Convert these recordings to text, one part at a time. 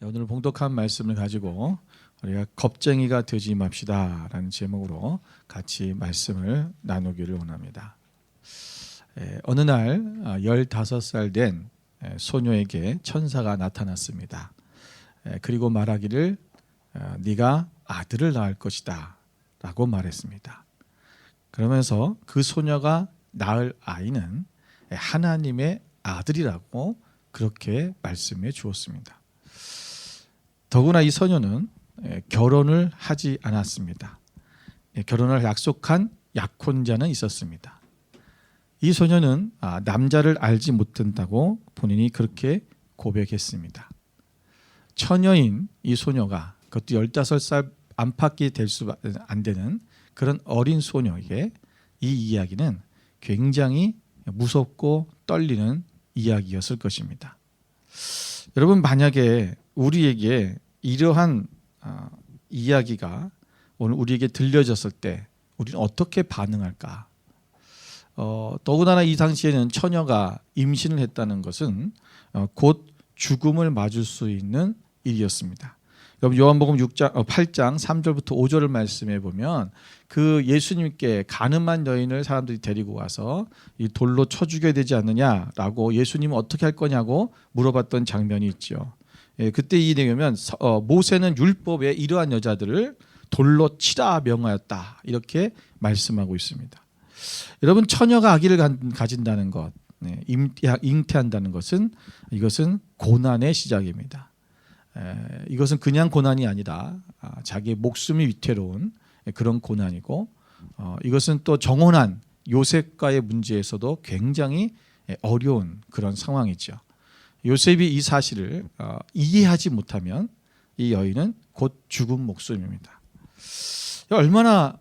오늘 봉독한 말씀을 가지고 우리가 겁쟁이가 되지 맙시다 라는 제목으로 같이 말씀을 나누기를 원합니다. 어느 날 15살 된 소녀에게 천사가 나타났습니다. 그리고 말하기를 네가 아들을 낳을 것이다 라고 말했습니다. 그러면서 그 소녀가 낳을 아이는 하나님의 아들이라고 그렇게 말씀해 주었습니다. 더구나 이 소녀는 결혼을 하지 않았습니다. 결혼을 약속한 약혼자는 있었습니다. 이 소녀는 남자를 알지 못한다고 본인이 그렇게 고백했습니다. 처녀인 이 소녀가 그것도 15살 안팎이 될 수 안 되는 그런 어린 소녀에게 이 이야기는 굉장히 무섭고 떨리는 이야기였을 것입니다. 여러분, 만약에 우리에게 이러한 이야기가 오늘 우리에게 들려졌을 때 우리는 어떻게 반응할까? 더군다나 이 당시에는 처녀가 임신을 했다는 것은 곧 죽음을 맞을 수 있는 일이었습니다. 여러분, 요한복음 8장 3절부터 5절을 말씀해 보면 그 예수님께 가늠한 여인을 사람들이 데리고 와서 이 돌로 쳐 죽여야 되지 않느냐라고 예수님은 어떻게 할 거냐고 물어봤던 장면이 있죠. 그때 이 내용이면 모세는 율법에 이러한 여자들을 돌로 치라 명하였다 이렇게 말씀하고 있습니다. 여러분, 처녀가 아기를 가진다는 것, 잉태한다는 것은 이것은 고난의 시작입니다. 이것은 그냥 고난이 아니라 자기의 목숨이 위태로운 그런 고난이고, 이것은 또 정혼한 요셉과의 문제에서도 굉장히 어려운 그런 상황이죠. 요셉이 이 사실을 이해하지 못하면 이 여인은 곧 죽은 목숨입니다. 얼마나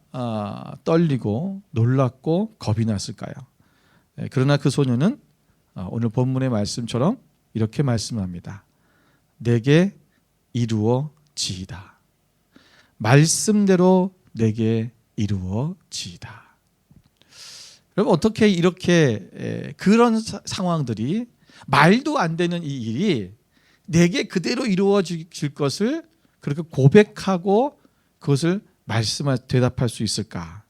떨리고 놀랍고 겁이 났을까요? 그러나 그 소녀는 오늘 본문의 말씀처럼 이렇게 말씀합니다. 내게 이루어지이다. 말씀대로 내게 이루어지이다. 여러분, 어떻게 이렇게 그런 상황들이 말도 안 되는 이 일이 내게 그대로 이루어질 것을 그렇게 고백하고 그것을 대답할 수 있을까?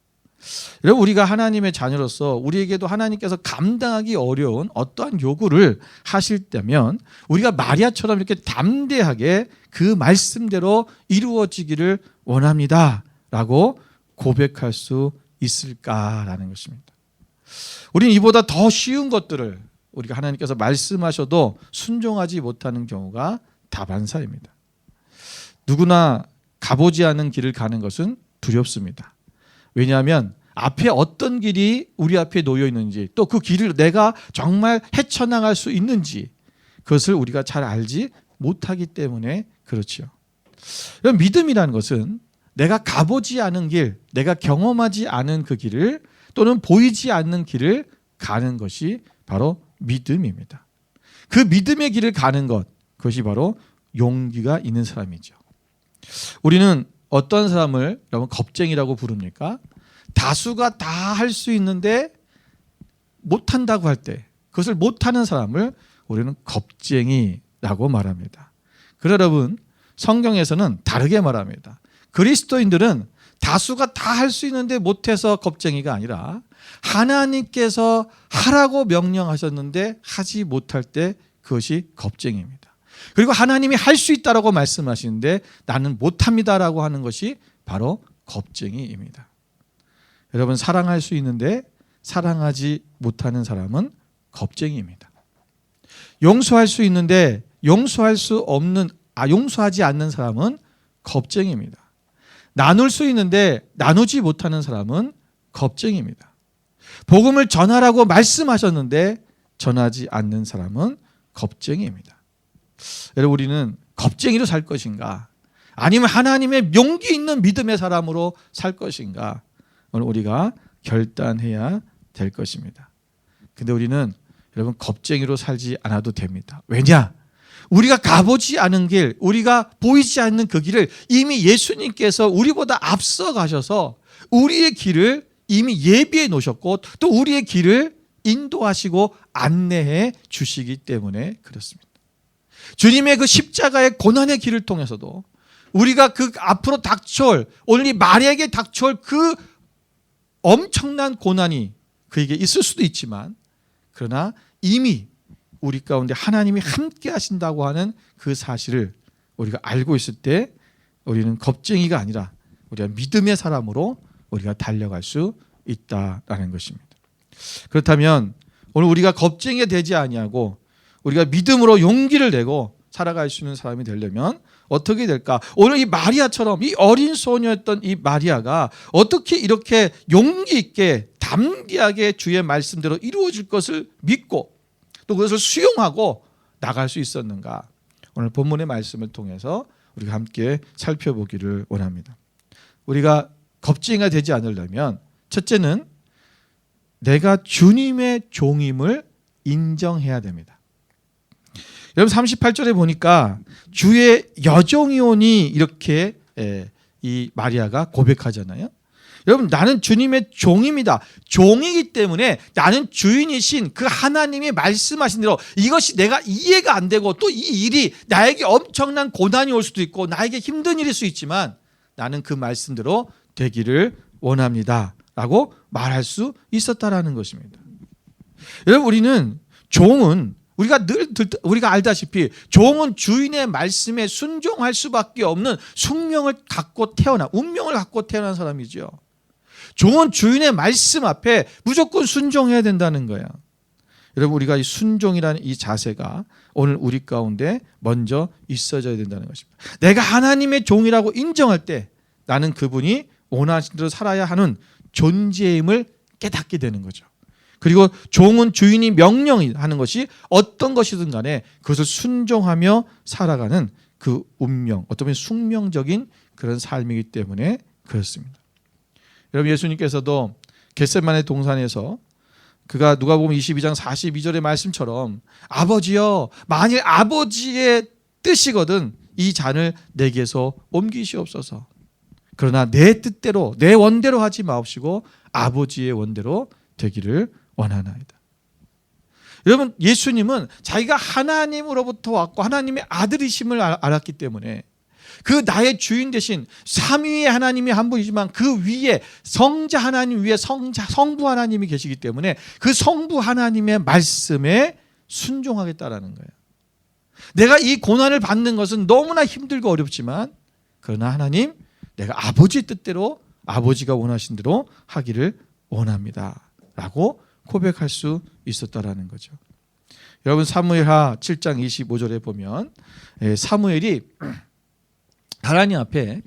여러분, 우리가 하나님의 자녀로서 우리에게도 하나님께서 감당하기 어려운 어떠한 요구를 하실 때면 우리가 마리아처럼 이렇게 담대하게 그 말씀대로 이루어지기를 원합니다 라고 고백할 수 있을까라는 것입니다. 우리는 이보다 더 쉬운 것들을 우리가 하나님께서 말씀하셔도 순종하지 못하는 경우가 다반사입니다. 누구나 가보지 않은 길을 가는 것은 두렵습니다. 왜냐하면 앞에 어떤 길이 우리 앞에 놓여 있는지, 또 그 길을 내가 정말 헤쳐나갈 수 있는지 그것을 우리가 잘 알지 못하기 때문에 그렇지요. 믿음이라는 것은 내가 가보지 않은 길, 내가 경험하지 않은 그 길을, 또는 보이지 않는 길을 가는 것이 바로 믿음입니다. 그 믿음의 길을 가는 것, 그것이 바로 용기가 있는 사람이죠. 우리는 어떤 사람을 여러분 겁쟁이라고 부릅니까? 다수가 다 할 수 있는데 못한다고 할 때 그것을 못하는 사람을 우리는 겁쟁이라고 말합니다. 그러나 여러분, 성경에서는 다르게 말합니다. 그리스도인들은 다수가 다 할 수 있는데 못해서 겁쟁이가 아니라 하나님께서 하라고 명령하셨는데 하지 못할 때 그것이 겁쟁이입니다. 그리고 하나님이 할 수 있다라고 말씀하시는데 나는 못합니다라고 하는 것이 바로 겁쟁이입니다. 여러분, 사랑할 수 있는데 사랑하지 못하는 사람은 겁쟁이입니다. 용서할 수 있는데 용서하지 않는 사람은 겁쟁이입니다. 나눌 수 있는데 나누지 못하는 사람은 겁쟁이입니다. 복음을 전하라고 말씀하셨는데 전하지 않는 사람은 겁쟁이입니다. 여러분, 우리는 겁쟁이로 살 것인가, 아니면 하나님의 용기 있는 믿음의 사람으로 살 것인가, 오늘 우리가 결단해야 될 것입니다. 근데 우리는 여러분 겁쟁이로 살지 않아도 됩니다. 왜냐? 우리가 가보지 않은 길, 우리가 보이지 않는 그 길을 이미 예수님께서 우리보다 앞서 가셔서 우리의 길을 이미 예비해 놓으셨고, 또 우리의 길을 인도하시고 안내해 주시기 때문에 그렇습니다. 주님의 그 십자가의 고난의 길을 통해서도 우리가 그 앞으로 닥쳐올, 오늘 이 마리아에게 닥쳐올 그 엄청난 고난이 그에게 있을 수도 있지만, 그러나 이미 우리 가운데 하나님이 함께 하신다고 하는 그 사실을 우리가 알고 있을 때 우리는 겁쟁이가 아니라 우리가 믿음의 사람으로 우리가 달려갈 수 있다라는 것입니다. 그렇다면 오늘 우리가 겁쟁이가 되지 아니하고 우리가 믿음으로 용기를 내고 살아갈 수 있는 사람이 되려면 어떻게 될까? 오늘 이 마리아처럼, 이 어린 소녀였던 이 마리아가 어떻게 이렇게 용기 있게 담대하게 주의 말씀대로 이루어질 것을 믿고 또 그것을 수용하고 나갈 수 있었는가? 오늘 본문의 말씀을 통해서 우리가 함께 살펴보기를 원합니다. 우리가 겁쟁이가 되지 않으려면 첫째는 내가 주님의 종임을 인정해야 됩니다. 여러분 38절에 보니까 주의 여종이오니 이렇게 이 마리아가 고백하잖아요. 여러분 나는 주님의 종입니다. 종이기 때문에 나는 주인이신 그 하나님이 말씀하신 대로 이것이 내가 이해가 안 되고 또 이 일이 나에게 엄청난 고난이 올 수도 있고 나에게 힘든 일일 수 있지만 나는 그 말씀대로 되기를 원합니다 라고 말할 수 있었다라는 것입니다. 여러분 우리는 종은 우리가 알다시피 종은 주인의 말씀에 순종할 수밖에 없는 운명을 갖고 태어난 사람이죠. 종은 주인의 말씀 앞에 무조건 순종해야 된다는 거예요. 여러분 우리가 이 순종이라는 이 자세가 오늘 우리 가운데 먼저 있어져야 된다는 것입니다. 내가 하나님의 종이라고 인정할 때 나는 그분이 원하신 대로 살아야 하는 존재임을 깨닫게 되는 거죠. 그리고 종은 주인이 명령하는 것이 어떤 것이든 간에 그것을 순종하며 살아가는 그 운명, 어떤 숙명적인 그런 삶이기 때문에 그렇습니다. 여러분 예수님께서도 겟세마네 동산에서 그가 누가복음 22장 42절의 말씀처럼 아버지여 만일 아버지의 뜻이거든 이 잔을 내게서 옮기시옵소서. 그러나 내 뜻대로 내 원대로 하지 마옵시고 아버지의 원대로 되기를 원하나이다. 여러분 예수님은 자기가 하나님으로부터 왔고 하나님의 아들이심을 알았기 때문에 그 나의 주인 대신 삼위의 하나님이 한 분이지만 그 위에 성자 하나님 위에 성부 하나님이 계시기 때문에 그 성부 하나님의 말씀에 순종하겠다라는 거예요. 내가 이 고난을 받는 것은 너무나 힘들고 어렵지만 그러나 하나님 내가 아버지의 뜻대로 아버지가 원하신 대로 하기를 원합니다 라고 고백할 수 있었다라는 거죠. 여러분 사무엘하 7장 25절에 보면 사무엘이 하나님 앞에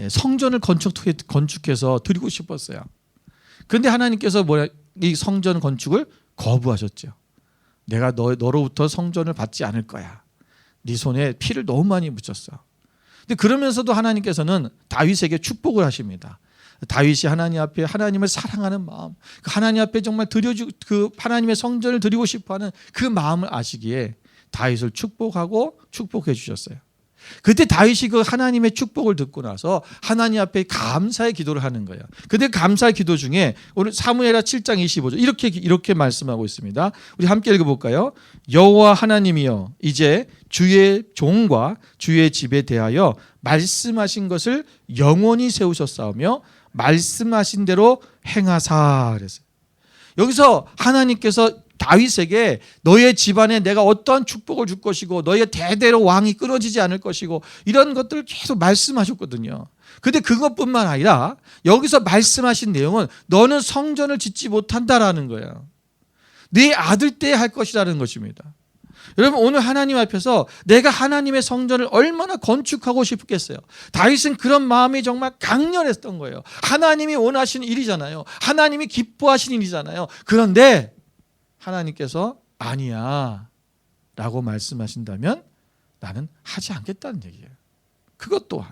성전을 건축해서 드리고 싶었어요. 그런데 하나님께서 이 성전 건축을 거부하셨죠. 내가 너로부터 성전을 받지 않을 거야. 네 손에 피를 너무 많이 묻혔어. 근데 그러면서도 하나님께서는 다윗에게 축복을 하십니다. 다윗이 하나님 앞에 하나님을 사랑하는 마음, 하나님 앞에 정말 그 하나님의 성전을 드리고 싶어하는 그 마음을 아시기에 다윗을 축복하고 축복해 주셨어요. 그때 다윗이 그 하나님의 축복을 듣고 나서 하나님 앞에 감사의 기도를 하는 거예요. 근데 감사의 기도 중에 오늘 사무엘하 7장 25절 이렇게 말씀하고 있습니다. 우리 함께 읽어볼까요? 여호와 하나님이여 이제 주의 종과 주의 집에 대하여 말씀하신 것을 영원히 세우셨사오며 말씀하신 대로 행하사 그랬어요. 여기서 하나님께서 다윗에게 너의 집안에 내가 어떠한 축복을 줄 것이고 너의 대대로 왕이 끊어지지 않을 것이고 이런 것들을 계속 말씀하셨거든요. 그런데 그것뿐만 아니라 여기서 말씀하신 내용은 너는 성전을 짓지 못한다라는 거예요. 네 아들 때 할 것이라는 것입니다. 여러분 오늘 하나님 앞에서 내가 하나님의 성전을 얼마나 건축하고 싶겠어요. 다윗은 그런 마음이 정말 강렬했던 거예요. 하나님이 원하시는 일이잖아요. 하나님이 기뻐하시는 일이잖아요. 그런데 하나님께서 아니야 라고 말씀하신다면 나는 하지 않겠다는 얘기예요. 그것 또한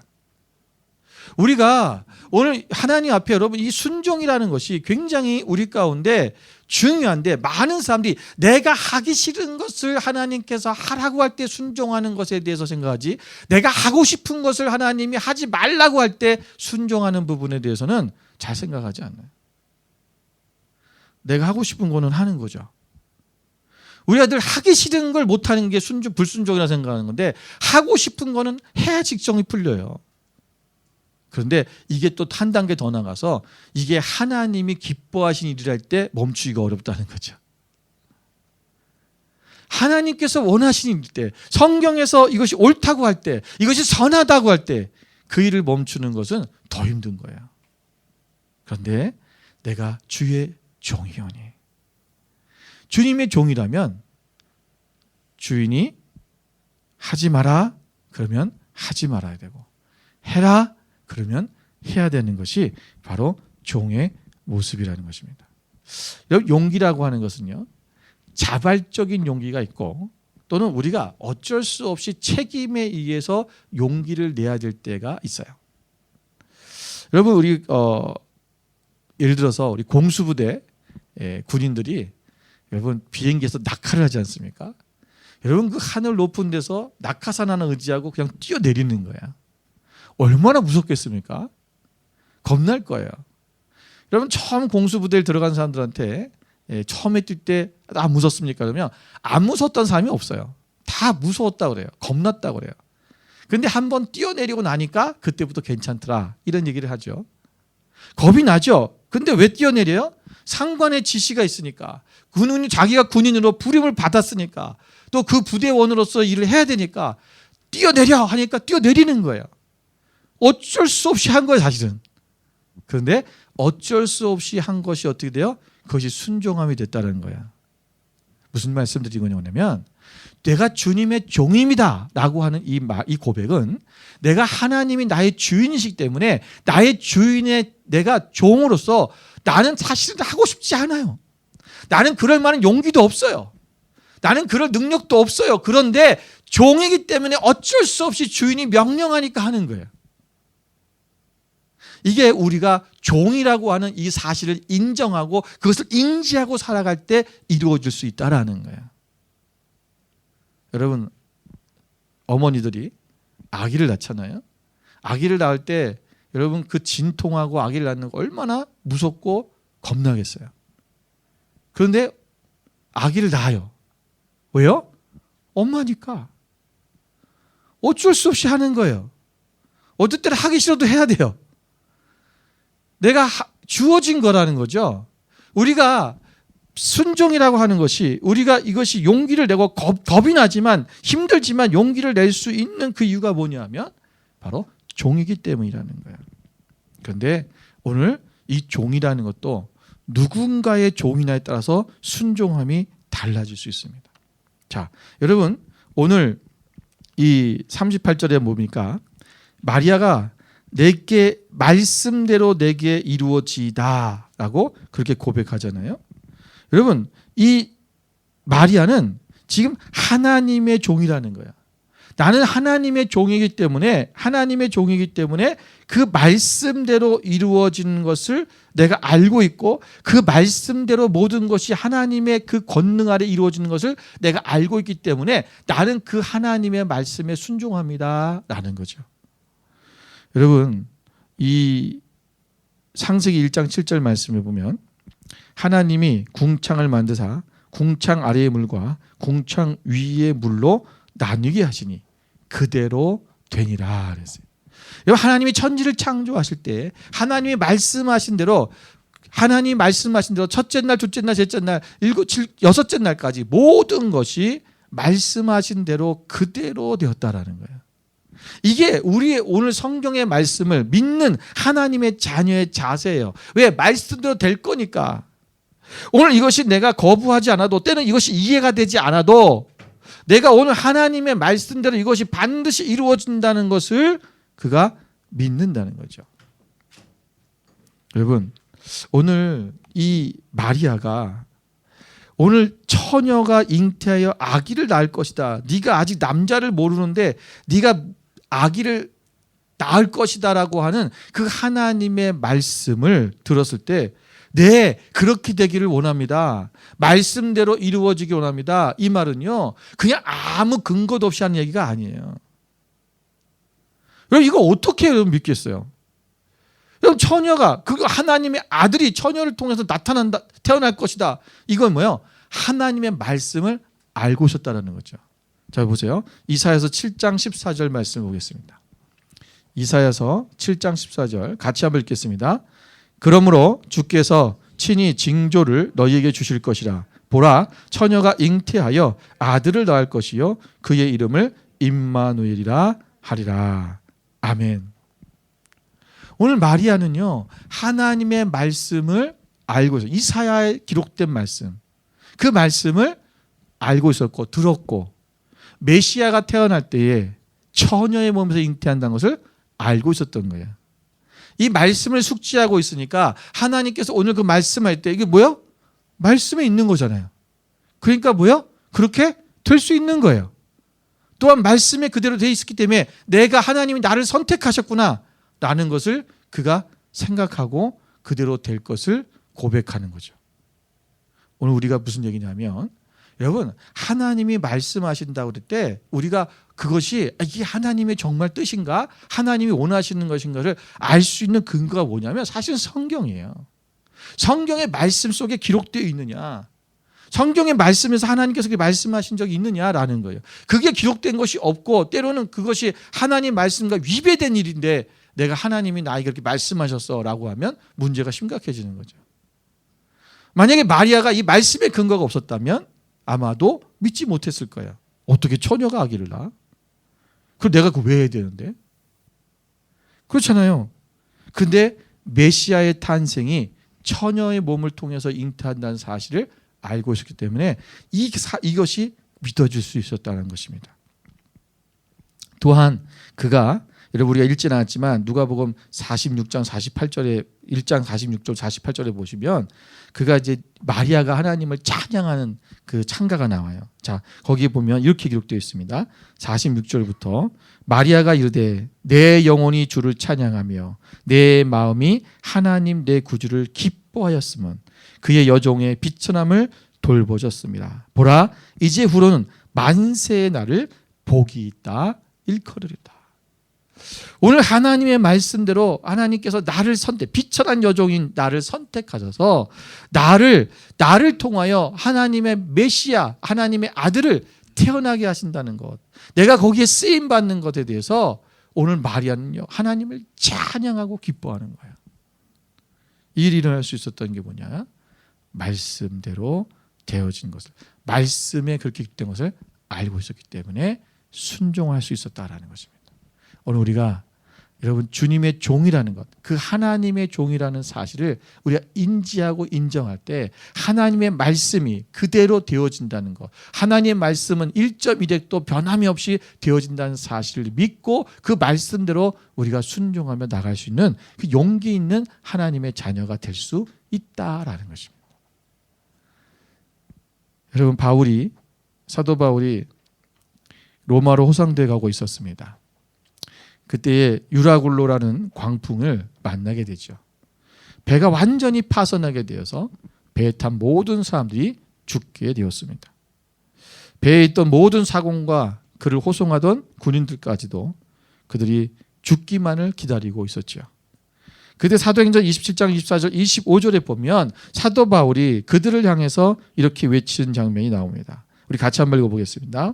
우리가 오늘 하나님 앞에 여러분 이 순종이라는 것이 굉장히 우리 가운데 중요한데 많은 사람들이 내가 하기 싫은 것을 하나님께서 하라고 할 때 순종하는 것에 대해서 생각하지 내가 하고 싶은 것을 하나님이 하지 말라고 할 때 순종하는 부분에 대해서는 잘 생각하지 않아요. 내가 하고 싶은 거는 하는 거죠. 우리 아들 하기 싫은 걸 못하는 게 불순종이라 생각하는 건데 하고 싶은 거는 해야 직성이 풀려요. 그런데 이게 또 한 단계 더 나가서 이게 하나님이 기뻐하시는 일을 할 때 멈추기가 어렵다는 거죠. 하나님께서 원하시는 일 때, 성경에서 이것이 옳다고 할 때, 이것이 선하다고 할 때 그 일을 멈추는 것은 더 힘든 거예요. 그런데 내가 주의 종이오니, 주님의 종이라면 주인이 하지 마라 그러면 하지 말아야 되고, 해라 그러면 해야 되는 것이 바로 종의 모습이라는 것입니다. 용기라고 하는 것은요, 자발적인 용기가 있고 또는 우리가 어쩔 수 없이 책임에 의해서 용기를 내야 될 때가 있어요. 여러분, 우리 예를 들어서 우리 공수부대 군인들이 여러분 비행기에서 낙하를 하지 않습니까? 여러분 그 하늘 높은 데서 낙하산 하나 의지하고 그냥 뛰어내리는 거야. 얼마나 무섭겠습니까? 겁날 거예요. 여러분 처음 공수부대에 들어간 사람들한테 처음에 뛸 때 무섭습니까? 그러면 안 무서웠던 사람이 없어요. 다 무서웠다고 그래요. 겁났다고 그래요. 그런데 한번 뛰어내리고 나니까 그때부터 괜찮더라 이런 얘기를 하죠. 겁이 나죠. 근데 왜 뛰어내려요? 상관의 지시가 있으니까, 자기가 군인으로 부름을 받았으니까, 또 그 부대원으로서 일을 해야 되니까 뛰어내려 하니까 뛰어내리는 거예요. 어쩔 수 없이 한 거예요, 사실은. 그런데 어쩔 수 없이 한 것이 어떻게 돼요? 그것이 순종함이 됐다는 거야. 무슨 말씀드리는 거냐면, 내가 주님의 종입니다 라고 하는 이 고백은 내가 하나님이 나의 주인이시기 때문에 나의 주인의 내가 종으로서 나는 사실은 하고 싶지 않아요. 나는 그럴 만한 용기도 없어요. 나는 그럴 능력도 없어요. 그런데 종이기 때문에 어쩔 수 없이 주인이 명령하니까 하는 거예요. 이게 우리가 종이라고 하는 이 사실을 인정하고 그것을 인지하고 살아갈 때 이루어질 수 있다라는 거예요. 여러분, 어머니들이 아기를 낳잖아요. 아기를 낳을 때 여러분 그 진통하고 아기를 낳는 거 얼마나 무섭고 겁나겠어요. 그런데 아기를 낳아요. 왜요? 엄마니까. 어쩔 수 없이 하는 거예요. 어떨 때는 하기 싫어도 해야 돼요. 내가 주어진 거라는 거죠. 우리가 순종이라고 하는 것이, 우리가 이것이 용기를 내고 겁이 나지만 힘들지만 용기를 낼 수 있는 그 이유가 뭐냐면 바로 종이기 때문이라는 거예요. 그런데 오늘 이 종이라는 것도 누군가의 종이냐에 따라서 순종함이 달라질 수 있습니다. 자, 여러분 오늘 이 38절에 뭡니까? 마리아가 내게 말씀대로 내게 이루어지다 라고 그렇게 고백하잖아요. 여러분, 이 마리아는 지금 하나님의 종이라는 거야. 나는 하나님의 종이기 때문에 그 말씀대로 이루어지는 것을 내가 알고 있고, 그 말씀대로 모든 것이 하나님의 그 권능 아래 이루어지는 것을 내가 알고 있기 때문에 나는 그 하나님의 말씀에 순종합니다 라는 거죠. 여러분, 이 창세기 1장 7절 말씀을 보면 하나님이 궁창을 만드사 궁창 아래의 물과 궁창 위의 물로 나뉘게 하시니 그대로 되니라 그랬어요. 하나님이 천지를 창조하실 때 하나님이 말씀하신 대로 첫째 날, 둘째 날, 셋째 날, 여섯째 날까지 모든 것이 말씀하신 대로 그대로 되었다라는 거예요. 이게 우리의 오늘 성경의 말씀을 믿는 하나님의 자녀의 자세예요. 왜? 말씀대로 될 거니까. 오늘 이것이 내가 거부하지 않아도, 때는 이것이 이해가 되지 않아도 내가 오늘 하나님의 말씀대로 이것이 반드시 이루어진다는 것을 그가 믿는다는 거죠. 여러분, 오늘 이 마리아가 오늘 처녀가 잉태하여 아기를 낳을 것이다. 네가 아직 남자를 모르는데 네가 아기를 낳을 것이다라고 하는 그 하나님의 말씀을 들었을 때, 네, 그렇게 되기를 원합니다. 말씀대로 이루어지기 원합니다. 이 말은요, 그냥 아무 근거도 없이 하는 얘기가 아니에요. 여러분, 이거 어떻게 여러분 믿겠어요? 여러분, 처녀가, 그 하나님의 아들이 처녀를 통해서 태어날 것이다. 이건 뭐예요? 하나님의 말씀을 알고 있었다라는 거죠. 자, 보세요. 이사야서 7장 14절 말씀 보겠습니다. 이사야서 7장 14절 같이 한번 읽겠습니다. 그러므로 주께서 친히 징조를 너희에게 주실 것이라. 보라, 처녀가 잉태하여 아들을 낳을 것이요 그의 이름을 임마누엘이라 하리라. 아멘. 오늘 마리아는요, 하나님의 말씀을 알고 있어요. 이사야에 기록된 말씀, 그 말씀을 알고 있었고 들었고, 메시아가 태어날 때에 처녀의 몸에서 잉태한다는 것을 알고 있었던 거예요. 이 말씀을 숙지하고 있으니까 하나님께서 오늘 그 말씀할 때 이게 뭐야? 말씀에 있는 거잖아요. 그러니까 뭐야? 그렇게 될 수 있는 거예요. 또한 말씀에 그대로 되어 있었기 때문에 내가 하나님이 나를 선택하셨구나 라는 것을 그가 생각하고 그대로 될 것을 고백하는 거죠. 오늘 우리가 무슨 얘기냐면, 여러분, 하나님이 말씀하신다고 그럴 때 우리가 그것이 이게 하나님의 정말 뜻인가, 하나님이 원하시는 것인가를 알 수 있는 근거가 뭐냐면 사실은 성경이에요. 성경의 말씀 속에 기록되어 있느냐, 성경의 말씀에서 하나님께서 그렇게 말씀하신 적이 있느냐라는 거예요. 그게 기록된 것이 없고 때로는 그것이 하나님 말씀과 위배된 일인데 내가 하나님이 나에게 그렇게 말씀하셨어라고 하면 문제가 심각해지는 거죠. 만약에 마리아가 이 말씀의 근거가 없었다면 아마도 믿지 못했을 거예요. 어떻게 처녀가 아기를 낳아? 그럼 내가 그거 왜 해야 되는데? 그렇잖아요. 근데 메시아의 탄생이 처녀의 몸을 통해서 잉태한다는 사실을 알고 있었기 때문에 이것이 믿어질 수 있었다는 것입니다. 또한 그가, 여러분 우리가 읽지는 않았지만 누가복음 46장 48절에 1장 46절 48절에 보시면 그가 이제 마리아가 하나님을 찬양하는 그 찬가가 나와요. 자, 거기에 보면 이렇게 기록되어 있습니다. 46절부터 마리아가 이르되 내 영혼이 주를 찬양하며 내 마음이 하나님 내 구주를 기뻐하였으면 그의 여종의 비천함을 돌보셨습니다. 보라, 이제 후로는 만세의 날을 복이 있다 일컬으리다. 오늘 하나님의 말씀대로 하나님께서 나를 비천한 여종인 나를 선택하셔서 나를 통하여 하나님의 메시아, 하나님의 아들을 태어나게 하신다는 것, 내가 거기에 쓰임 받는 것에 대해서 오늘 마리아는요, 하나님을 찬양하고 기뻐하는 거예요. 이 일이 일어날 수 있었던 게 뭐냐? 말씀대로 되어진 것을, 말씀에 그렇게 된 것을 알고 있었기 때문에 순종할 수 있었다라는 것입니다. 오늘 우리가 여러분 주님의 종이라는 것, 그 하나님의 종이라는 사실을 우리가 인지하고 인정할 때 하나님의 말씀이 그대로 되어진다는 것, 하나님의 말씀은 1.1획도 변함이 없이 되어진다는 사실을 믿고 그 말씀대로 우리가 순종하며 나갈 수 있는 그 용기 있는 하나님의 자녀가 될 수 있다라는 것입니다. 여러분, 사도 바울이 로마로 호상돼 가고 있었습니다. 그때에 유라굴로라는 광풍을 만나게 되죠. 배가 완전히 파손하게 되어서 배에 탄 모든 사람들이 죽게 되었습니다. 배에 있던 모든 사공과 그를 호송하던 군인들까지도 그들이 죽기만을 기다리고 있었죠. 그때 사도행전 27장 24절 25절에 보면 사도 바울이 그들을 향해서 이렇게 외치는 장면이 나옵니다. 우리 같이 한번 읽어보겠습니다.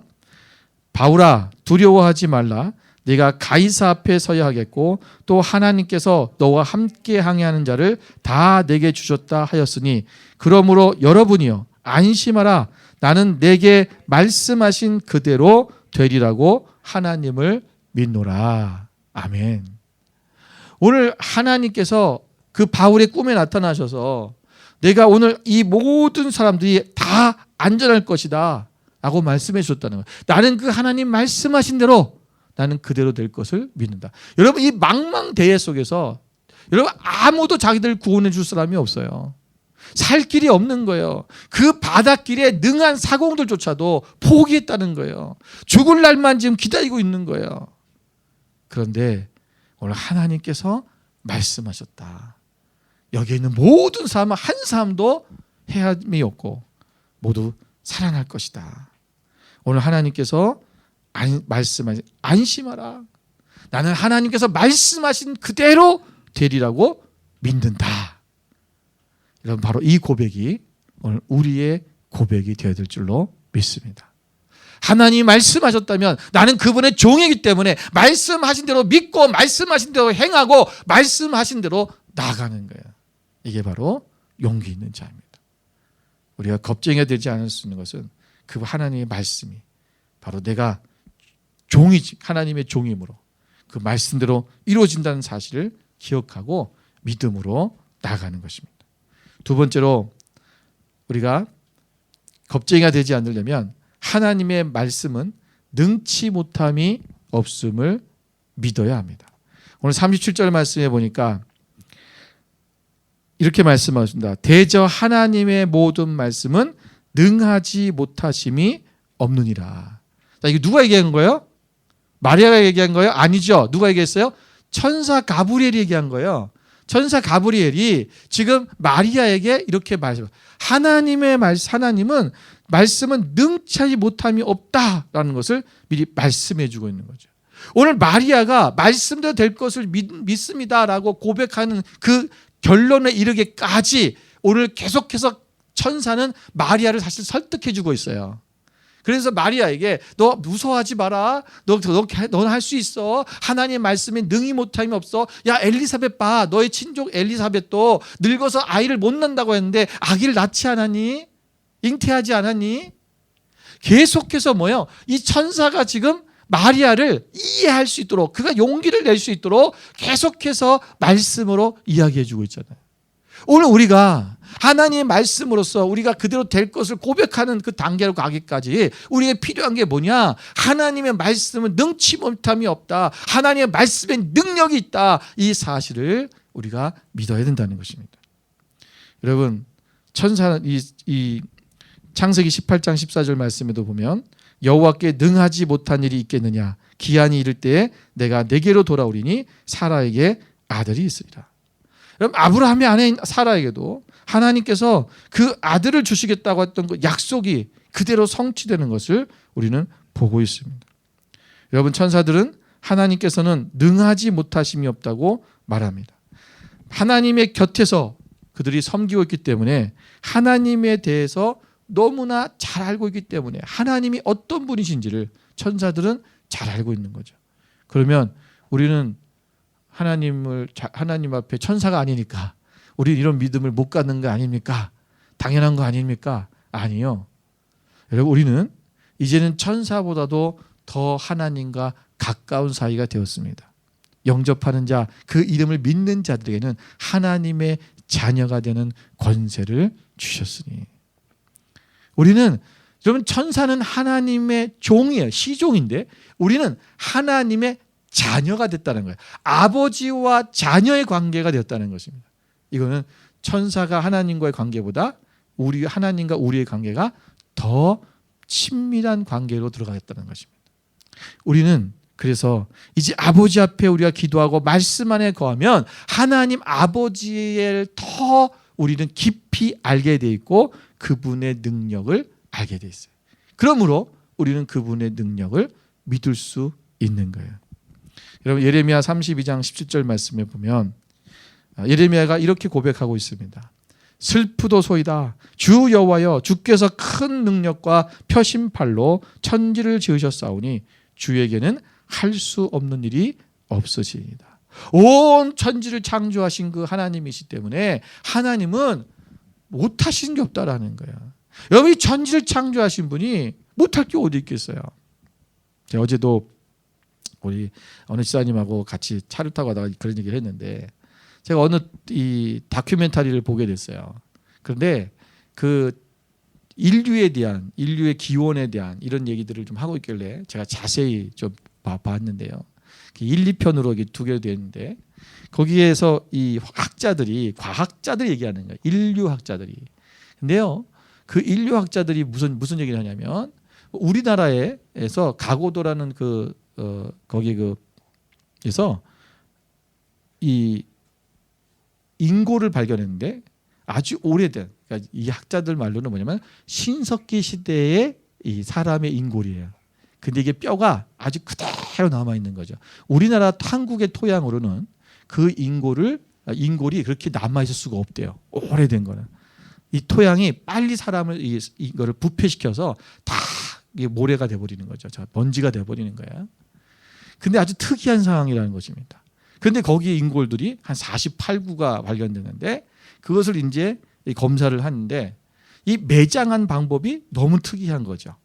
바울아, 두려워하지 말라. 네가 가이사 앞에 서야 하겠고 또 하나님께서 너와 함께 항해하는 자를 다 내게 주셨다 하였으니 그러므로 여러분이여 안심하라. 나는 내게 말씀하신 그대로 되리라고 하나님을 믿노라. 아멘. 오늘 하나님께서 그 바울의 꿈에 나타나셔서 내가 오늘 이 모든 사람들이 다 안전할 것이다 라고 말씀해 주셨다는 거예요. 나는 그 하나님 말씀하신 대로 나는 그대로 될 것을 믿는다. 여러분, 이 망망대해 속에서 여러분 아무도 자기들 구원해 줄 사람이 없어요. 살 길이 없는 거예요. 그 바닷길에 능한 사공들조차도 포기했다는 거예요. 죽을 날만 지금 기다리고 있는 거예요. 그런데 오늘 하나님께서 말씀하셨다. 여기에 있는 모든 사람 한 사람도 해함이 없고 모두 살아날 것이다. 오늘 하나님께서 말씀하신 안심하라. 나는 하나님께서 말씀하신 그대로 되리라고 믿는다. 여러분, 바로 이 고백이 오늘 우리의 고백이 되어야 될 줄로 믿습니다. 하나님이 말씀하셨다면 나는 그분의 종이기 때문에 말씀하신 대로 믿고 말씀하신 대로 행하고 말씀하신 대로 나아가는 거예요. 이게 바로 용기 있는 자입니다. 우리가 겁쟁이가 되지 않을 수 있는 것은 그 하나님의 말씀이 바로 내가 하나님의 종이므로 그 말씀대로 이루어진다는 사실을 기억하고 믿음으로 나아가는 것입니다. 두 번째로 우리가 겁쟁이가 되지 않으려면 하나님의 말씀은 능치 못함이 없음을 믿어야 합니다. 오늘 37절 말씀에 보니까 이렇게 말씀하십니다. 대저 하나님의 모든 말씀은 능하지 못하심이 없느니라. 자, 이거 누가 얘기한 거예요? 마리아가 얘기한 거예요? 아니죠. 누가 얘기했어요? 천사 가브리엘이 얘기한 거예요. 천사 가브리엘이 지금 마리아에게 이렇게 말씀. 하나님은 말씀은 능치 못함이 없다라는 것을 미리 말씀해 주고 있는 거죠. 오늘 마리아가 말씀대로 될 것을 믿습니다라고 고백하는 그 결론에 이르기까지 오늘 계속해서 천사는 마리아를 사실 설득해 주고 있어요. 그래서 마리아에게 너 무서워하지 마라. 너는 할 수 있어. 하나님의 말씀에 능히 못함이 없어. 야, 엘리사벳 봐. 너의 친족 엘리사벳도 늙어서 아이를 못 낳는다고 했는데 아기를 낳지 않았니? 잉태하지 않았니? 계속해서 뭐예요? 이 천사가 지금 마리아를 이해할 수 있도록, 그가 용기를 낼 수 있도록 계속해서 말씀으로 이야기해 주고 있잖아요. 오늘 우리가 하나님의 말씀으로서 우리가 그대로 될 것을 고백하는 그 단계로 가기까지 우리에게 필요한 게 뭐냐? 하나님의 말씀은 능치 못함이 없다. 하나님의 말씀에 능력이 있다. 이 사실을 우리가 믿어야 된다는 것입니다. 여러분, 천사는 이 창세기 18장 14절 말씀에도 보면 여호와께 능하지 못한 일이 있겠느냐? 기한이 이를 때에 내가 내게로 돌아오리니 사라에게 아들이 있으리라. 여러분, 아브라함의 아내 사라에게도 하나님께서 그 아들을 주시겠다고 했던 그 약속이 그대로 성취되는 것을 우리는 보고 있습니다. 여러분, 천사들은 하나님께서는 능하지 못하심이 없다고 말합니다. 하나님의 곁에서 그들이 섬기고 있기 때문에 하나님에 대해서 너무나 잘 알고 있기 때문에 하나님이 어떤 분이신지를 천사들은 잘 알고 있는 거죠. 그러면 우리는 하나님 앞에 천사가 아니니까 우리 이런 믿음을 못 갖는 거 아닙니까? 당연한 거 아닙니까? 아니요. 여러분, 우리는 이제는 천사보다도 더 하나님과 가까운 사이가 되었습니다. 영접하는 자, 그 이름을 믿는 자들에게는 하나님의 자녀가 되는 권세를 주셨으니. 우리는, 여러분, 천사는 하나님의 종이에요. 시종인데 우리는 하나님의 자녀가 됐다는 거예요. 아버지와 자녀의 관계가 되었다는 것입니다. 이거는 천사가 하나님과의 관계보다 하나님과 우리의 관계가 더 친밀한 관계로 들어가겠다는 것입니다. 우리는 그래서 이제 아버지 앞에 우리가 기도하고 말씀 안에 거하면 하나님 아버지를 더 우리는 깊이 알게 돼 있고 그분의 능력을 알게 돼 있어요. 그러므로 우리는 그분의 능력을 믿을 수 있는 거예요. 여러분, 예레미야 32장 17절 말씀에 보면 예레미야가 이렇게 고백하고 있습니다. 슬프도소이다. 주 여호와여, 주께서 큰 능력과 표심팔로 천지를 지으셨사오니 주에게는 할 수 없는 일이 없으시리이다. 온 천지를 창조하신 그 하나님이시 때문에 하나님은 못하신 게 없다라는 거예요. 여러분, 이 천지를 창조하신 분이 못할 게 어디 있겠어요? 제가 어제도 우리 어느 지사님하고 같이 차를 타고 가다가 그런 얘기를 했는데, 제가 어느 이 다큐멘터리를 보게 됐어요. 그런데 그 인류의 기원에 대한 이런 얘기들을 좀 하고 있길래 제가 자세히 좀 봤는데요. 1, 2편으로 두 개로 되어 있는데 거기에서 이 과학자들이 얘기하는 거예요. 인류학자들이. 근데요, 그 인류학자들이 무슨 얘기를 하냐면 우리나라에서 가고도라는 거기에서 이 인고를 발견했는데 아주 오래된, 그러니까 이 학자들 말로는 뭐냐면 신석기 시대의 이 사람의 인골이에요. 근데 이게 뼈가 아주 그대로 남아 있는 거죠. 우리나라 한국의 토양으로는 그 인골이 그렇게 남아 있을 수가 없대요. 오래된 거는. 이 토양이 빨리 사람을 이거를 부패시켜서 다 이게 모래가 돼버리는 거죠. 먼지가 돼버리는 거야. 근데 아주 특이한 상황이라는 것입니다. 근데 거기에 인골들이 한 48구가 발견되는데 그것을 이제 검사를 하는데 이 매장한 방법이 너무 특이한 거죠.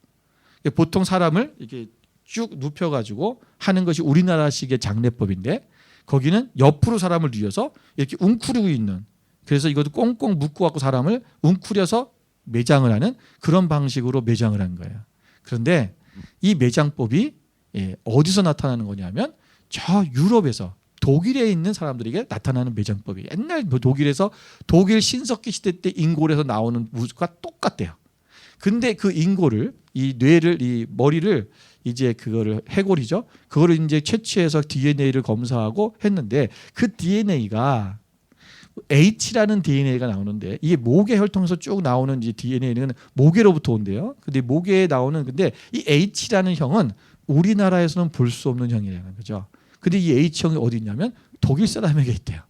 보통 사람을 이렇게 쭉 눕혀가지고 하는 것이 우리나라식의 장례법인데 거기는 옆으로 사람을 뉘어서 이렇게 웅크리고 있는, 그래서 이것도 꽁꽁 묶고 사람을 웅크려서 매장을 하는 그런 방식으로 매장을 한 거예요. 그런데 이 매장법이 어디서 나타나는 거냐면 저 유럽에서 독일에 있는 사람들에게 나타나는 매장법이 옛날 독일에서 독일 신석기 시대 때 인골에서 나오는 무술과 똑같대요. 근데 그 인골을 이 뇌를 이 머리를 이제 그거를 해골이죠. 그거를 이제 채취해서 DNA를 검사하고 했는데 그 DNA가 H라는 DNA가 나오는데 이게 모계 혈통에서 쭉 나오는 이제 DNA는 모계로부터 온대요. 근데 모계에 나오는 근데 이 H라는 형은 우리나라에서는 볼 수 없는 형이라는 거죠. 근데 이 H형이 어디 있냐면 독일 사람에게 있대요.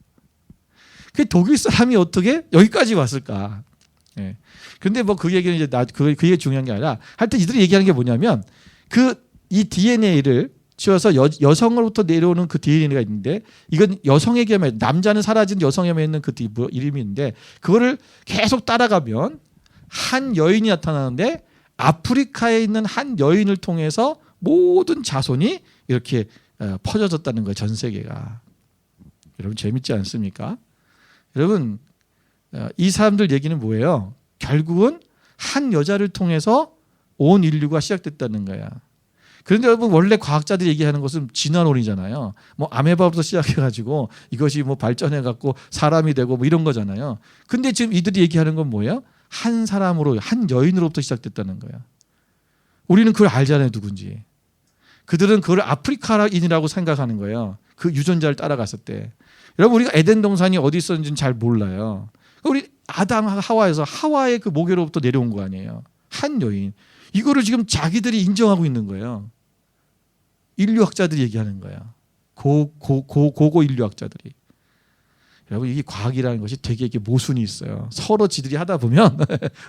그 독일 사람이 어떻게 여기까지 왔을까? 예. 근데 뭐 그 얘기는 이제 그게 중요한 게 아니라 하여튼 이들이 얘기하는 게 뭐냐면 이 DNA를 치워서 여성으로부터 내려오는 그 DNA가 있는데 이건 여성에게만, 남자는 사라진 여성에게만 있는 그 이름이 있는데 그거를 계속 따라가면 한 여인이 나타나는데 아프리카에 있는 한 여인을 통해서 모든 자손이 이렇게 퍼져졌다는 거예요. 전 세계가. 여러분 재밌지 않습니까? 여러분 이 사람들 얘기는 뭐예요? 결국은 한 여자를 통해서 온 인류가 시작됐다는 거야. 그런데 여러분 원래 과학자들이 얘기하는 것은 진화론이잖아요. 뭐 아메바부터 시작해가지고 이것이 뭐 발전해갖고 사람이 되고 뭐 이런 거잖아요. 근데 지금 이들이 얘기하는 건 뭐예요? 한 사람으로, 한 여인으로부터 시작됐다는 거야. 우리는 그걸 알잖아요, 누군지. 그들은 그걸 아프리카인이라고 생각하는 거예요. 그 유전자를 따라갔을 때. 여러분 우리가 에덴 동산이 어디 있었는지는 잘 몰라요. 우리 아담 하와에서 하와의 그 모계로부터 내려온 거 아니에요. 한 여인. 이거를 지금 자기들이 인정하고 있는 거예요. 인류학자들이 얘기하는 거야. 고고 인류학자들이. 여러분 이게 과학이라는 것이 되게 이게 모순이 있어요. 서로 지들이 하다 보면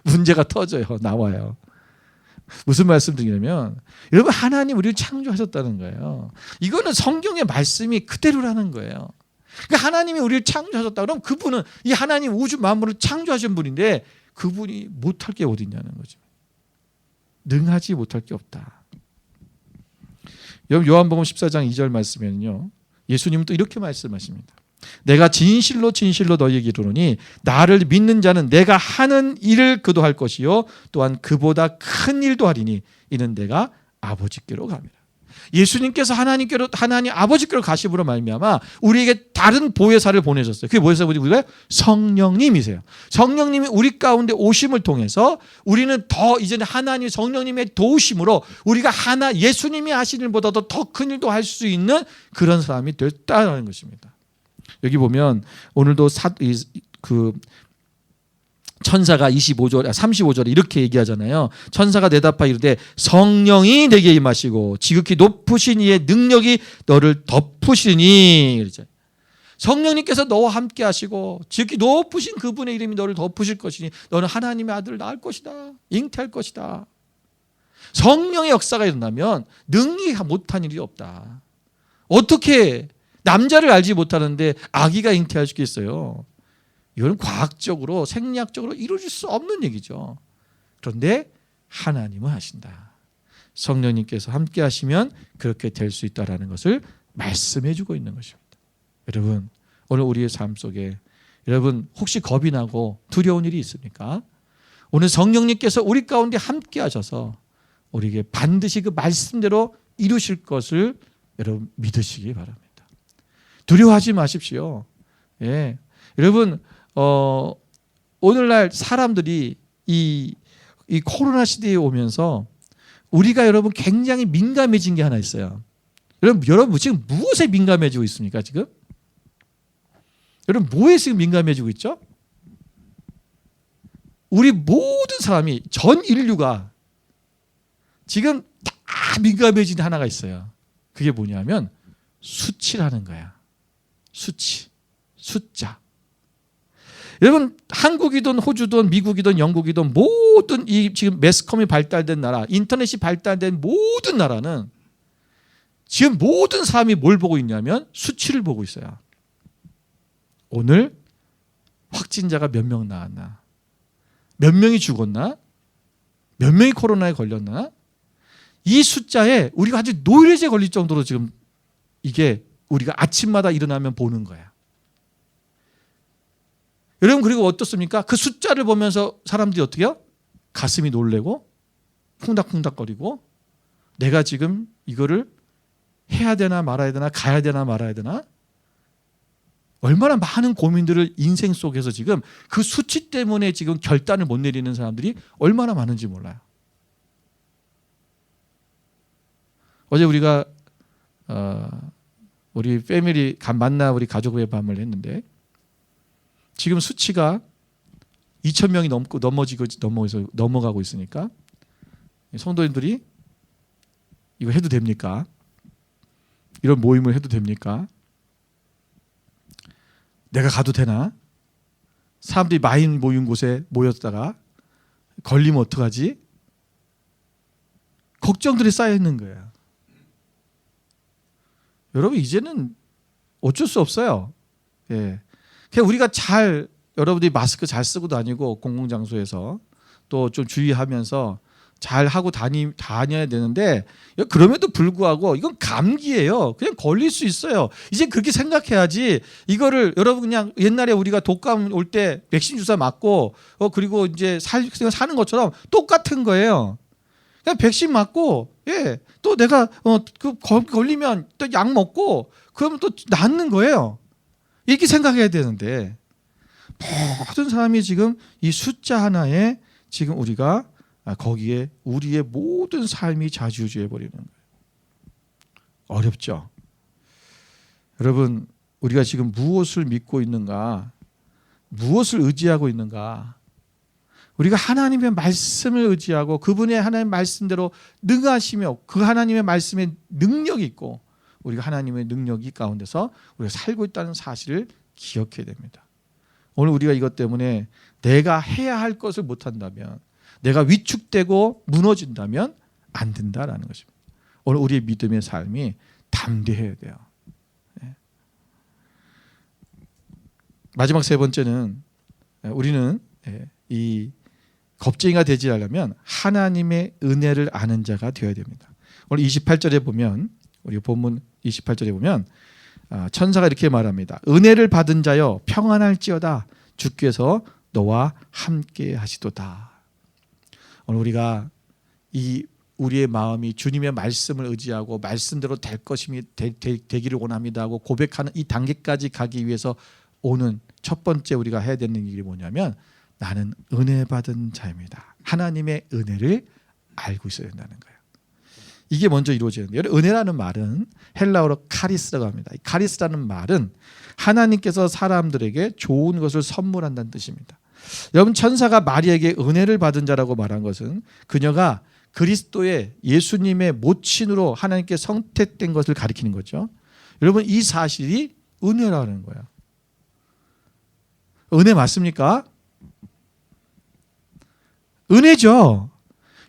문제가 터져요. 나와요. 무슨 말씀드리냐면 여러분 하나님 우리를 창조하셨다는 거예요. 이거는 성경의 말씀이 그대로라는 거예요. 그러니까 하나님이 우리를 창조하셨다 그러면 그분은 이 하나님 우주 만물을 창조하신 분인데 그분이 못할 게 어디 있냐는 거죠. 능하지 못할 게 없다. 여러분 요한복음 14장 2절 말씀에는요. 예수님은 또 이렇게 말씀하십니다. 내가 진실로 진실로 너희에게 이르노니 나를 믿는 자는 내가 하는 일을 그도 할 것이요 또한 그보다 큰 일도 하리니 이는 내가 아버지께로 갑니다. 예수님께서 하나님 아버지께로 가심으로 말미암아 우리에게 다른 보혜사를 보내셨어요. 그게 뭐였어요? 우리가 성령님이세요. 성령님이 우리 가운데 오심을 통해서 우리는 더 이제는 하나님 성령님의 도우심으로 우리가 예수님이 하시는 일보다도 더 큰 일도 할 수 있는 그런 사람이 됐다는 것입니다. 여기 보면 오늘도 천사가 35절에 이렇게 얘기하잖아요. 천사가 대답하여 이르되 성령이 내게 임하시고 지극히 높으신 이의 능력이 너를 덮으시니. 그렇죠? 성령님께서 너와 함께 하시고 지극히 높으신 그분의 이름이 너를 덮으실 것이니 너는 하나님의 아들을 낳을 것이다. 잉태할 것이다. 성령의 역사가 일어나면 능히 못한 일이 없다. 어떻게 남자를 알지 못하는데 아기가 잉태할 수 있겠어요? 이건 과학적으로 생리학적으로 이루어질 수 없는 얘기죠. 그런데 하나님은 하신다. 성령님께서 함께 하시면 그렇게 될 수 있다는 것을 말씀해 주고 있는 것입니다. 여러분 오늘 우리의 삶 속에 여러분 혹시 겁이 나고 두려운 일이 있습니까? 오늘 성령님께서 우리 가운데 함께 하셔서 우리에게 반드시 그 말씀대로 이루실 것을 여러분 믿으시기 바랍니다. 두려워하지 마십시오. 예. 여러분 오늘날 사람들이 이 코로나 시대에 오면서 우리가 여러분 굉장히 민감해진 게 하나 있어요. 여러분 지금 무엇에 민감해지고 있습니까? 지금? 여러분 뭐에 지금 민감해지고 있죠? 우리 모든 사람이 전 인류가 지금 다 민감해진 하나가 있어요. 그게 뭐냐면 수치라는 거야. 수치, 숫자. 여러분 한국이든 호주든 미국이든 영국이든 모든 이 지금 매스컴이 발달된 나라, 인터넷이 발달된 모든 나라는 지금 모든 사람이 뭘 보고 있냐면 수치를 보고 있어요. 오늘 확진자가 몇 명 나왔나? 몇 명이 죽었나? 몇 명이 코로나에 걸렸나? 이 숫자에 우리가 아주 노이로제 걸릴 정도로 지금 이게 우리가 아침마다 일어나면 보는 거야. 여러분 그리고 어떻습니까? 그 숫자를 보면서 사람들이 어떻게 해요? 가슴이 놀래고 쿵닥쿵닥거리고 내가 지금 이거를 해야 되나 말아야 되나 가야 되나 말아야 되나 얼마나 많은 고민들을 인생 속에서 지금 그 수치 때문에 지금 결단을 못 내리는 사람들이 얼마나 많은지 몰라요. 어제 우리가 우리 패밀리 만나 우리 가족의 밤을 했는데 지금 수치가 2,000명이 넘어가고 있으니까 성도님들이 이거 해도 됩니까? 이런 모임을 해도 됩니까? 내가 가도 되나? 사람들이 많이 모인 곳에 모였다가 걸리면 어떡하지? 걱정들이 쌓여 있는 거예요. 여러분 이제는 어쩔 수 없어요. 예. 그냥 우리가 여러분들이 마스크 잘 쓰고 다니고 공공장소에서 또 좀 주의하면서 잘 하고 다녀야 되는데 그럼에도 불구하고 이건 감기예요. 그냥 걸릴 수 있어요. 이제 그렇게 생각해야지 이거를 여러분 그냥 옛날에 우리가 독감 올 때 백신 주사 맞고 그리고 이제 사는 것처럼 똑같은 거예요. 그냥 백신 맞고 또 내가 걸리면 또 약 먹고 그러면 또 낫는 거예요. 이렇게 생각해야 되는데 모든 사람이 지금 이 숫자 하나에 지금 우리가 거기에 우리의 모든 삶이 좌지우지해 버리는 거예요. 어렵죠. 여러분 우리가 지금 무엇을 믿고 있는가, 무엇을 의지하고 있는가. 우리가 하나님의 말씀을 의지하고 그분의 하나님의 말씀대로 능하시며 그 하나님의 말씀에 능력이 있고 우리가 하나님의 능력이 가운데서 우리가 살고 있다는 사실을 기억해야 됩니다. 오늘 우리가 이것 때문에 내가 해야 할 것을 못한다면, 내가 위축되고 무너진다면 안 된다라는 것입니다. 오늘 우리의 믿음의 삶이 담대해야 돼요. 마지막 세 번째는 우리는 이 겁쟁이가 되지 않으려면 하나님의 은혜를 아는 자가 되어야 됩니다. 오늘 28절에 보면 우리 본문 28절에 보면 천사가 이렇게 말합니다. 은혜를 받은 자여 평안할지어다 주께서 너와 함께 하시도다. 오늘 우리가 우리의 마음이 주님의 말씀을 의지하고 말씀대로 될 것임이 되기를 원합니다 하고 고백하는 이 단계까지 가기 위해서 오는 첫 번째 우리가 해야 되는 일이 뭐냐면 나는 은혜 받은 자입니다. 하나님의 은혜를 알고 있어야 된다는 거예요. 이게 먼저 이루어지는데 은혜라는 말은 헬라어로 카리스라고 합니다. 이 카리스라는 말은 하나님께서 사람들에게 좋은 것을 선물한다는 뜻입니다. 여러분 천사가 마리아에게 은혜를 받은 자라고 말한 것은 그녀가 그리스도의 예수님의 모친으로 하나님께 선택된 것을 가리키는 거죠. 여러분 이 사실이 은혜라는 거예요. 은혜 맞습니까? 은혜죠.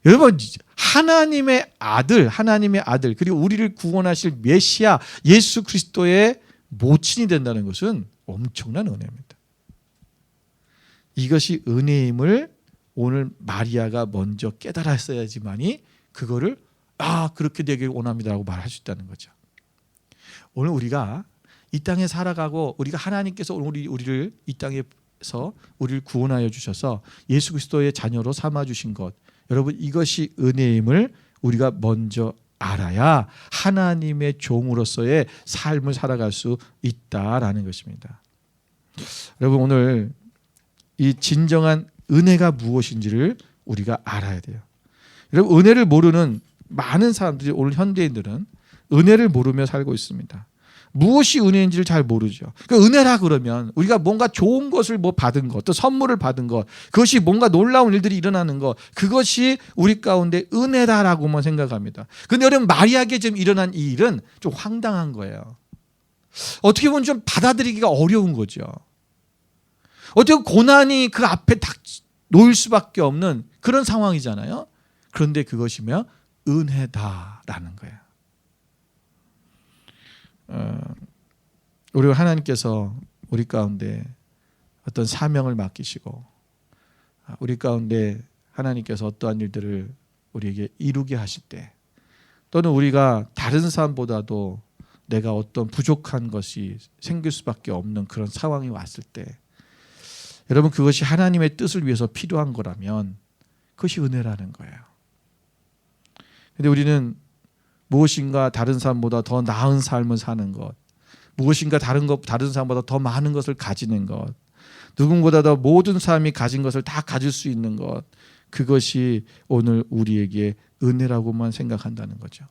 여러분 하나님의 아들 그리고 우리를 구원하실 메시아 예수 그리스도의 모친이 된다는 것은 엄청난 은혜입니다. 이것이 은혜임을 오늘 마리아가 먼저 깨달았어야지만이 그거를 그렇게 되길 원합니다라고 말할 수 있다는 거죠. 오늘 우리가 이 땅에 살아가고 우리가 하나님께서 우리를 이 땅에서 우리를 구원하여 주셔서 예수 그리스도의 자녀로 삼아 주신 것, 여러분 이것이 은혜임을 우리가 먼저 알아야 하나님의 종으로서의 삶을 살아갈 수 있다라는 것입니다. 여러분 오늘 이 진정한 은혜가 무엇인지를 우리가 알아야 돼요. 여러분 은혜를 모르는 많은 사람들이 오늘 현대인들은 은혜를 모르며 살고 있습니다. 무엇이 은혜인지를 잘 모르죠. 그러니까 은혜라 그러면 우리가 뭔가 좋은 것을 받은 것, 또 선물을 받은 것, 그것이 뭔가 놀라운 일들이 일어나는 것, 그것이 우리 가운데 은혜다라고만 생각합니다. 그런데 여러분 마리아에게 지금 일어난 이 일은 좀 황당한 거예요. 어떻게 보면 좀 받아들이기가 어려운 거죠. 어떻게 고난이 그 앞에 딱 놓일 수밖에 없는 그런 상황이잖아요. 그런데 그것이며 은혜다라는 거예요. 우리 하나님께서 우리 가운데 어떤 사명을 맡기시고 우리 가운데 하나님께서 어떠한 일들을 우리에게 이루게 하실 때, 또는 우리가 다른 사람보다도 내가 어떤 부족한 것이 생길 수밖에 없는 그런 상황이 왔을 때, 여러분 그것이 하나님의 뜻을 위해서 필요한 거라면 그것이 은혜라는 거예요. 근데 우리는 무엇인가 다른 사람보다 더 나은 삶을 사는 것, 무엇인가 다른 사람보다 더 많은 것을 가지는 것, 누군가보다 모든 사람이 가진 것을 다 가질 수 있는 것, 그것이 오늘 우리에게 은혜라고만 생각한다는 거죠.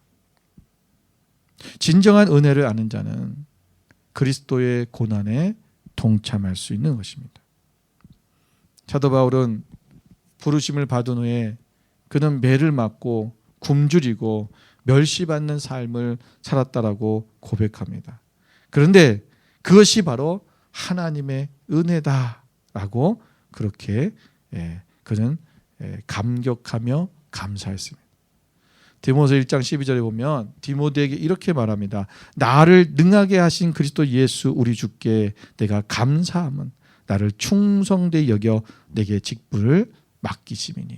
진정한 은혜를 아는 자는 그리스도의 고난에 동참할 수 있는 것입니다. 사도 바울은 부르심을 받은 후에 그는 매를 맞고 굶주리고 멸시받는 삶을 살았다라고 고백합니다. 그런데 그것이 바로 하나님의 은혜다라고 그렇게 그는 감격하며 감사했습니다. 디모데 1장 12절에 보면 디모데에게 이렇게 말합니다. 나를 능하게 하신 그리스도 예수 우리 주께 내가 감사함은 나를 충성되이 여겨 내게 직분을 맡기심이니.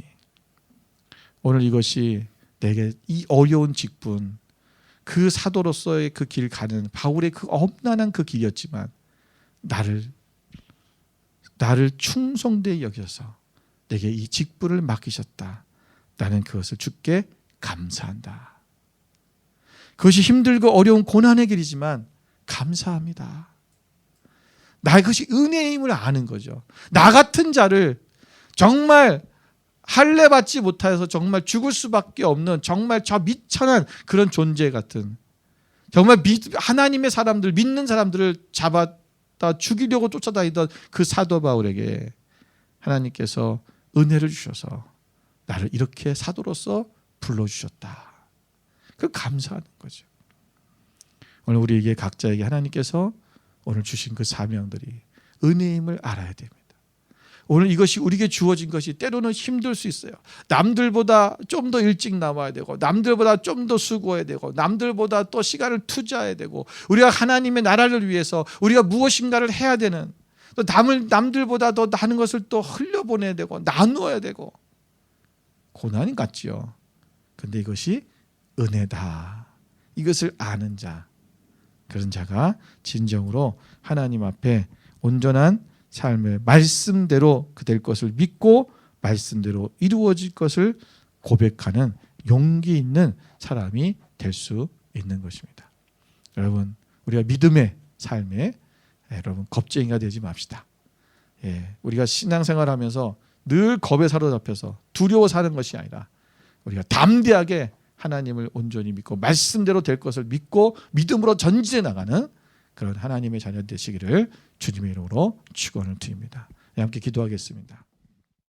오늘 이것이 내게 이 어려운 직분, 그 사도로서의 그 길 가는 바울의 그 엄난한 그 길이었지만 나를 충성되이 여겨서 내게 이 직분을 맡기셨다. 나는 그것을 주께 감사한다. 그것이 힘들고 어려운 고난의 길이지만 감사합니다. 나 그것이 은혜임을 아는 거죠. 나 같은 자를 정말 할례 받지 못하여서 정말 죽을 수밖에 없는 정말 저 미천한 그런 존재 같은, 정말 하나님의 사람들, 믿는 사람들을 잡았다 죽이려고 쫓아다니던 그 사도 바울에게 하나님께서 은혜를 주셔서 나를 이렇게 사도로서 불러주셨다. 그 감사하는 거죠. 오늘 우리에게 각자에게 하나님께서 오늘 주신 그 사명들이 은혜임을 알아야 됩니다. 오늘 이것이 우리에게 주어진 것이 때로는 힘들 수 있어요. 남들보다 좀 더 일찍 나와야 되고, 남들보다 좀 더 수고해야 되고, 남들보다 또 시간을 투자해야 되고, 우리가 하나님의 나라를 위해서 우리가 무엇인가를 해야 되는, 또 남들보다 더 많은 것을 또 흘려보내야 되고 나누어야 되고, 고난이 같지요. 근데 이것이 은혜다. 이것을 아는 자, 그런 자가 진정으로 하나님 앞에 온전한 삶을 말씀대로 될 것을 믿고 말씀대로 이루어질 것을 고백하는 용기 있는 사람이 될 수 있는 것입니다. 여러분, 우리가 믿음의 삶에 여러분 겁쟁이가 되지 맙시다. 우리가 신앙생활하면서 늘 겁에 사로잡혀서 두려워 사는 것이 아니라 우리가 담대하게 하나님을 온전히 믿고 말씀대로 될 것을 믿고 믿음으로 전진해 나가는 그런 하나님의 자녀 되시기를 주님의 이름으로 축원을 드립니다. 함께 기도하겠습니다.